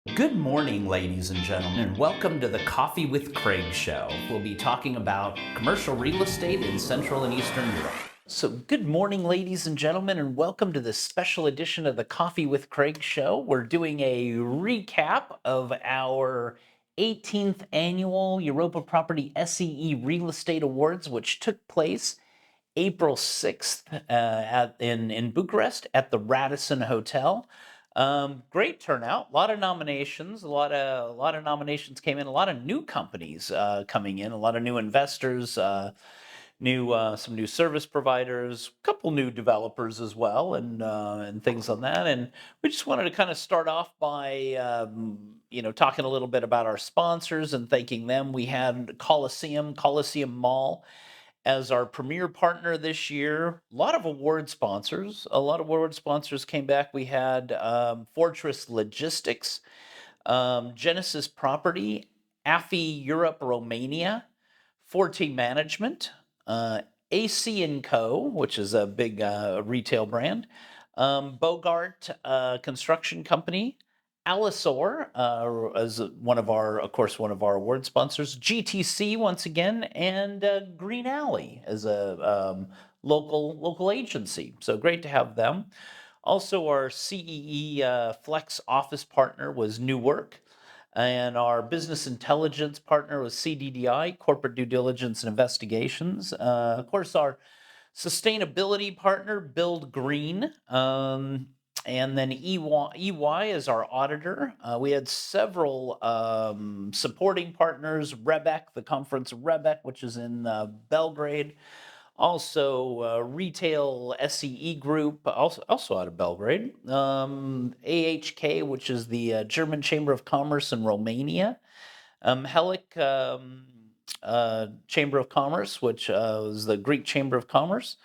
Good morning, ladies and gentlemen, and welcome to the Coffee with Craig show. We'll be talking about commercial real estate in Central and Eastern Europe. So, good morning, ladies and gentlemen, and welcome to this special edition of the Coffee with Craig show. We're doing a recap of our 18th annual Europa Property SEE Real Estate Awards, which took place April 6th in Bucharest at the Radisson Hotel. Great turnout, a lot of nominations, a lot of nominations came in, a lot of new companies coming in, a lot of new investors, some new service providers, a couple new developers as well, and things on that. And we just wanted to kind of start off by talking a little bit about our sponsors and thanking them. We had Coliseum Mall as our premier partner this year. A lot of award sponsors. A lot of award sponsors came back. We had Fortress Logistics, Genesis Property, AFI Europe Romania, Forte Management, AC & Co., which is a big retail brand, Bogart Construction Company, Alisor as one of our award sponsors, GTC once again, and Green Alley as a local agency. So great to have them. Also, our CEE Flex office partner was Newark, and our business intelligence partner was CDDI, Corporate Due Diligence and Investigations. Of course, our sustainability partner, Build Green. And then EY is our auditor. We had several supporting partners, Rebec, the conference Rebec, which is in Belgrade. Also, Retail SEE Group, also out of Belgrade. AHK, which is the German Chamber of Commerce in Romania. Helic Chamber of Commerce, which is the Greek Chamber of Commerce.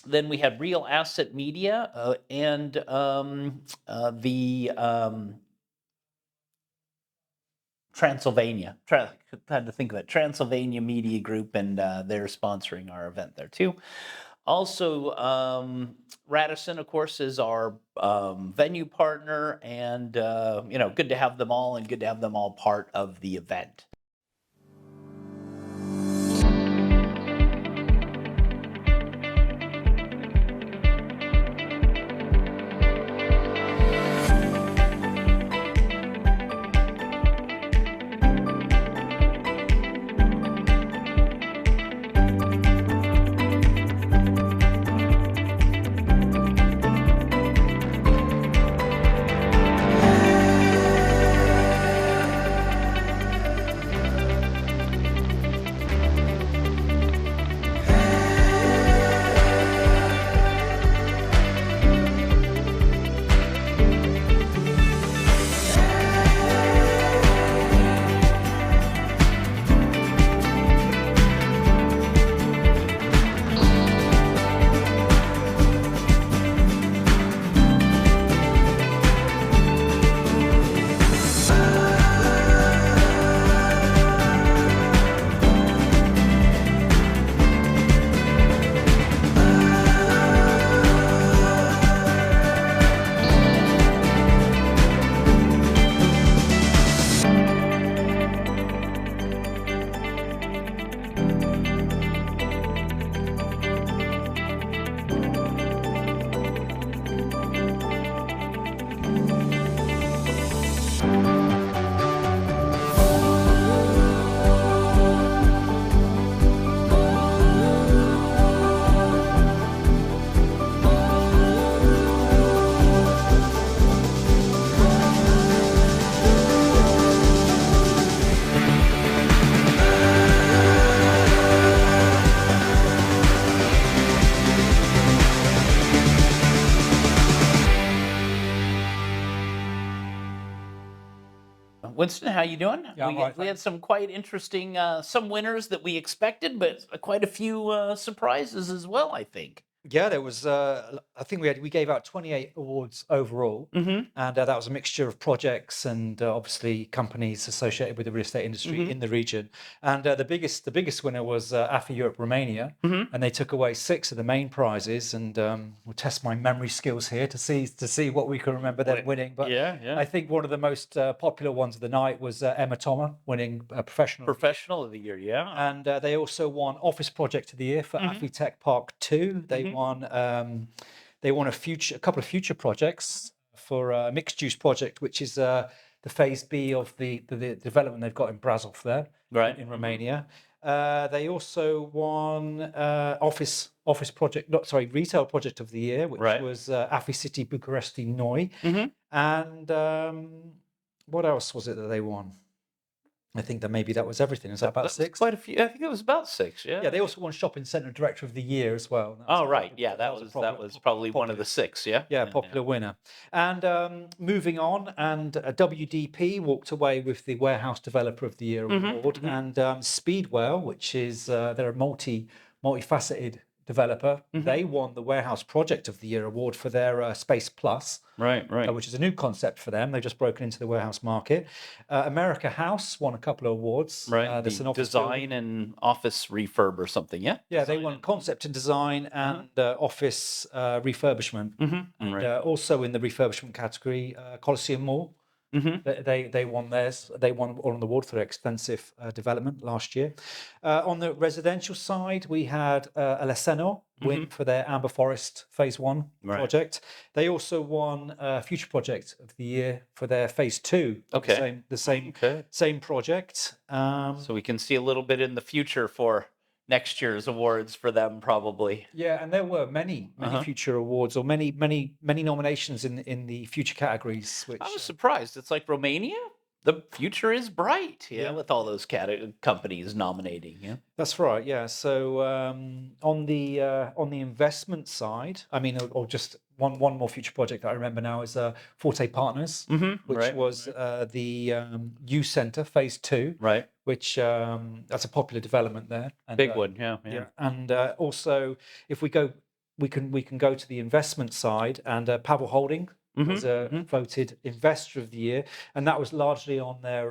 Then we had Real Asset Media and the Transylvania. Had to think of it. Transylvania Media Group, and they're sponsoring our event there too. Also, Radisson, of course, is our venue partner, and good to have them all, and good to have them all part of the event. Winston, how you doing? Yeah, we had some quite interesting, some winners that we expected, but quite a few surprises as well, I think. Yeah, there was. I think we gave out 28 awards overall, Mm-hmm. and that was a mixture of projects and obviously companies associated with the real estate industry Mm-hmm. in the region. And the biggest winner was AFI Europe Romania, Mm-hmm. and they took away 6 of the main prizes. And we'll test my memory skills here to see what we can remember them winning. But Yeah, yeah. I think one of the most popular ones of the night was Emma Thomas winning Professional of the Year. Professional of the year, yeah. And they also won Office Project of the Year for Mm-hmm. AFI Tech Park 2. Mm-hmm. They won a couple of future projects for a mixed use project, which is the phase B of the development they've got in Brasov there Right. in Romania. They also won Office Project, not sorry, Retail Project of the Year, which Right. was AFI City Bucuresti Noi. Mm-hmm. And what else was it that they won? I think that maybe that was everything. Is that about That was 6? quite a few. I think it was about 6. Yeah. Yeah, they also won Shopping Centre Director of the Year as well. That was Oh, a right. popular, Yeah, that that was a was that popular, was probably one of popular, the 6. Yeah. yeah, Yeah. Yeah. popular winner. And moving on, and WDP walked away with the Warehouse Developer of the Year award, Mm-hmm. and Speedwell, which is they're a multifaceted developer. Mm-hmm. They won the Warehouse Project of the Year award for their Space Plus, Right. Right. which is a new concept for them. They've just broken into the warehouse market. America House won a couple of awards. Right. That's The an office building. design and office refurb or something. Yeah. Yeah, they Design won and. concept and design Uh-huh. and office refurbishment. Mm-hmm. And Right. also in the refurbishment category, Coliseum Mall. Mm-hmm. They won theirs. They won on the award for their extensive development last year. On the residential side, we had Alesseno win for their Amber Forest Phase 1 Right. project. They also won Future Project of the Year for their Phase 2. Okay. Okay. Same project. So we can see a little bit in the future for next year's awards for them, probably. Yeah, and there were many Uh-huh. future awards or many nominations in the future categories, I which was surprised. It's like Romania. The future is bright. Yeah, yeah, with all those companies nominating. Yeah. that's right. Yeah, so on the investment side, I mean, or just one more future project that I remember now is Forte Partners, Mm-hmm. which Right. was the U Center Phase 2, Right. which that's a popular development there. And Big one. Yeah. Yeah. yeah, and also if we can go to the investment side, and Pavel Holding was Mm-hmm. voted Investor of the Year, and that was largely on their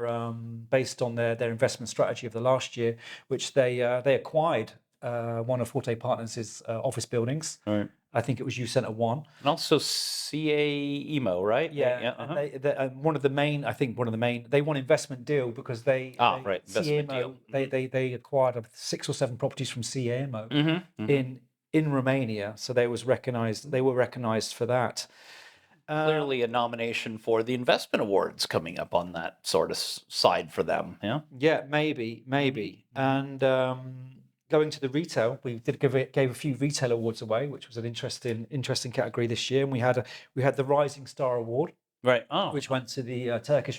based on their investment strategy of the last year, which they acquired one of Forte Partners' office buildings. Right. I think it was U Center 1. And also CA Emo, right? Yeah, Yeah. and Uh-huh. one of the main, they won investment deal because Right. Investment CMO, deal. they acquired 6 or 7 properties from CMO Mm-hmm. in Romania, so they were recognized for that. Clearly a nomination for the investment awards coming up on that sort of side for them. Yeah. Yeah, maybe. And going to the retail, we gave a few retail awards away, which was an interesting category this year. And we had the Rising Star Award, Right. Oh. which went to the Turkish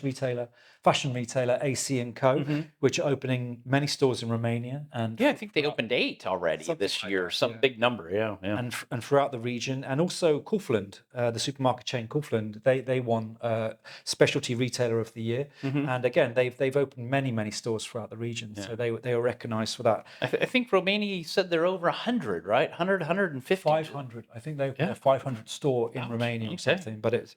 fashion retailer AC and Co, which are opening many stores in Romania and Yeah, I think they opened 8 already something this like year. that, Some yeah. big number. Yeah. Yeah. and throughout the region, and also Kaufland, the supermarket chain Kaufland, they won Specialty Retailer of the Year, and again they've opened many stores throughout the region, so they were recognised for that. I think Romania said they're over 100, right? 100, 150. 500, I think they opened Yeah. a 500 store in Romania or okay. something, but it's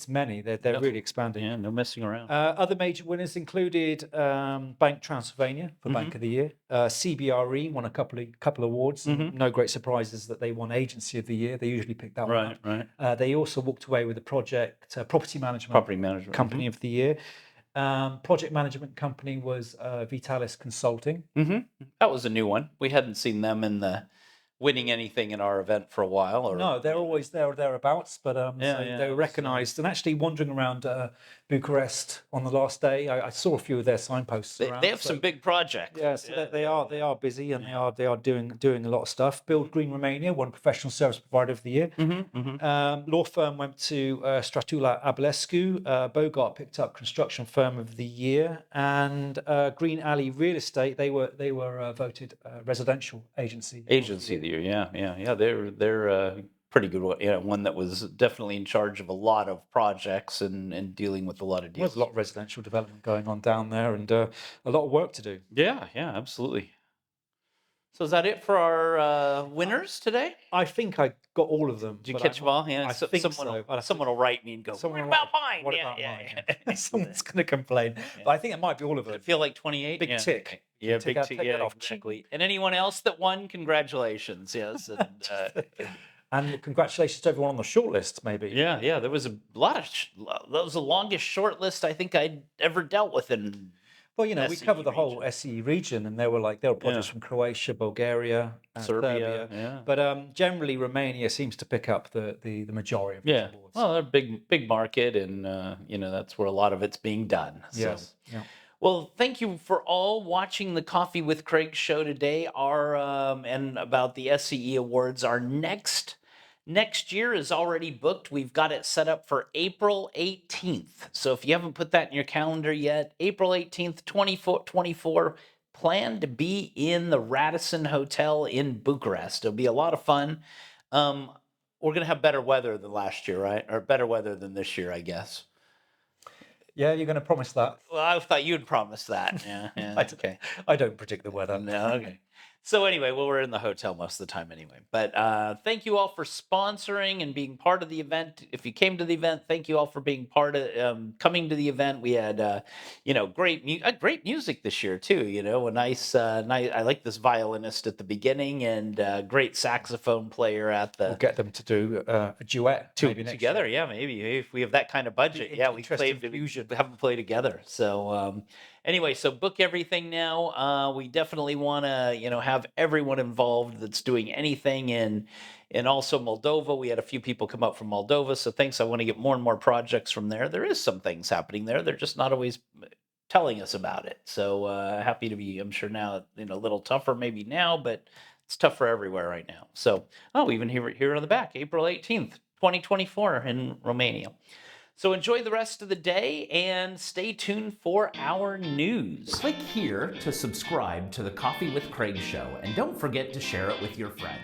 many. They're really expanding. Yeah, no messing around. Other major winners included Bank Transylvania for Bank of the Year. CBRE won a couple awards. No great surprises that they won Agency of the Year. They usually pick that one up. Right. They also walked away with the project Property Management Property management. Company of the Year. Project management company was Vitalis Consulting. That was a new one. We hadn't seen them in the winning anything in our event for a while. Or No, they're always there or thereabouts, but Yeah, so yeah, they were recognised. And actually, wandering around Bucharest on the last day, I saw a few of their signposts around. they have some big projects. Yeah, so they are busy, and they are doing a lot of stuff. Build Green Romania won Professional Service Provider of the Year. Law firm went to Stratula Abelescu. Bogart picked up Construction Firm of the Year, and Green Alley Real Estate, they were voted Residential Agency. Agency of the year. Yeah. They're pretty good one. Yeah, one that was definitely in charge of a lot of projects and dealing with a lot of deals. There's a lot of residential development going on down there, and a lot of work to do. Yeah, absolutely. So is that it for our winners today? I think I got all of them. Did you but catch them all? Yeah. I think someone so. will, I'll have to- someone will write me and go, someone what will- about mine? What yeah, about yeah, mine? yeah. Someone's going to complain. But I think it might be all of Did them. it feel like 28? Big yeah. tick. Okay. Yeah, Take big that- tick. take Yeah, that off. exactly. And anyone else that won, congratulations. Yes. And, And congratulations to everyone on the shortlist, maybe. yeah. There was a lot of. That was the longest short list I think I'd ever dealt with in. Well, we SE covered the whole region. SE region, and there were projects from Croatia, Bulgaria, Serbia, yeah. But generally, Romania seems to pick up the majority of these Yeah. awards. Well, they're a big market, and that's where a lot of it's being done. So. Yes. Yeah. Well, thank you for all watching the Coffee with Craig show today. Our and about the SCE Awards. Our next year is already booked. We've got it set up for April 18th. So if you haven't put that in your calendar yet, April 18th, 2024, plan to be in the Radisson Hotel in Bucharest. It'll be a lot of fun. We're going to have better weather than last year, right? Or better weather than this year, I guess. Yeah, you're going to promise that? Well, I thought you'd promise that. Yeah, okay. I don't predict the weather. No, okay. So anyway, well, we're in the hotel most of the time anyway. But thank you all for sponsoring and being part of the event. If you came to the event, thank you all for being part of coming to the event. We had, great music this year too. A nice. I like this violinist at the beginning and great saxophone player at the. We'll get them to do a duet maybe next together. year. Yeah, maybe if we have that kind of budget. Yeah, we Interesting played fusion. We haven't played together. So anyway, so book everything now. We definitely want to have everyone involved that's doing anything and also Moldova. We had a few people come up from Moldova, so thanks. I want to get more and more projects from there. There is some things happening there. They're just not always telling us about it. So happy to be. I'm sure now a little tougher maybe now, but it's tougher everywhere right now. So even here on the back, April 18th, 2024 in Romania. So enjoy the rest of the day and stay tuned for our news. Click here to subscribe to the Coffee with Craig show, and don't forget to share it with your friends.